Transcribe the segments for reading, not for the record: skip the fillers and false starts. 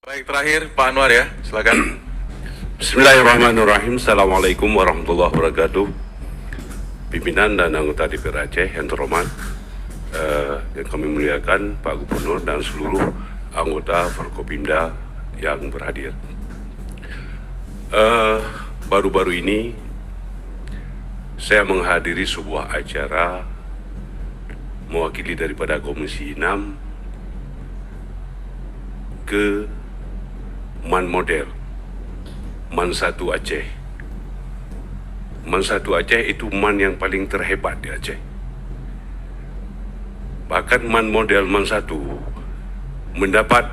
Baik, terakhir Pak Anwar ya, silakan. Bismillahirrahmanirrahim. Assalamualaikum warahmatullahi wabarakatuh. Pimpinan dan anggota DPR Aceh yang terhormat, yang kami muliakan Pak Gubernur dan seluruh anggota Forkopimda yang berhadir. Baru-baru ini saya menghadiri sebuah acara mewakili daripada Komisi 6 ke MAN Model MAN 1 Aceh. MAN 1 Aceh itu MAN yang paling terhebat di Aceh. Bahkan MAN Model MAN 1 mendapat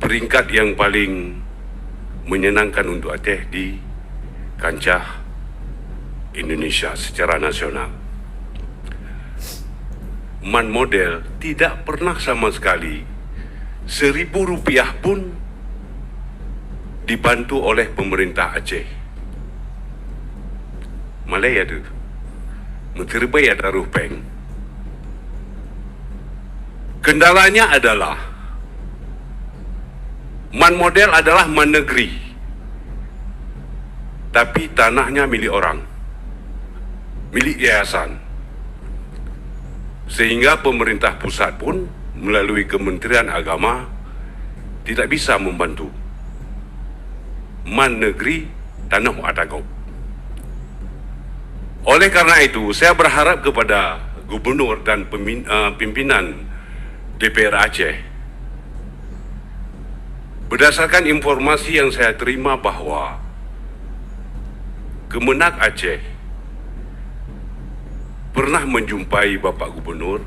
peringkat yang paling menyenangkan untuk Aceh di kancah Indonesia secara nasional. MAN Model tidak pernah sama sekali Rp1.000 pun dibantu oleh pemerintah Aceh. Malaya tu Menteri Bayar taruh bank. Kendalanya adalah MAN Model adalah MAN negeri, tapi tanahnya milik orang, milik yayasan, sehingga pemerintah pusat pun melalui Kementerian Agama tidak bisa membantu. MAN negeri, tanah Muatagop. Oleh karena itu, saya berharap kepada Gubernur dan pimpinan DPR Aceh, berdasarkan informasi yang saya terima bahwa Kemenak Aceh pernah menjumpai Bapak Gubernur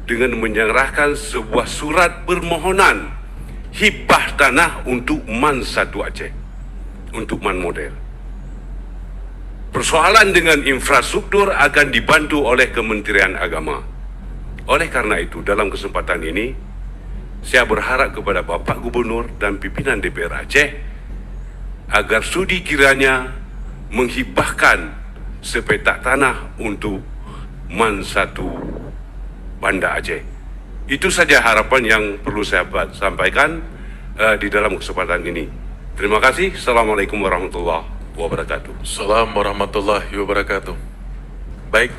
dengan menyerahkan sebuah surat permohonan hibah tanah untuk MAN 1 Aceh, untuk MAN Model. Persoalan dengan infrastruktur akan dibantu oleh Kementerian Agama. Oleh karena itu, dalam kesempatan ini, saya berharap kepada Bapak Gubernur dan pimpinan DPR Aceh agar sudi kiranya menghibahkan sepetak tanah untuk MAN 1 Banda Aceh. Itu saja harapan yang perlu saya sampaikan di dalam kesempatan ini. Terima kasih. Assalamualaikum warahmatullahi wabarakatuh. Assalamualaikum warahmatullahi wabarakatuh. Baik.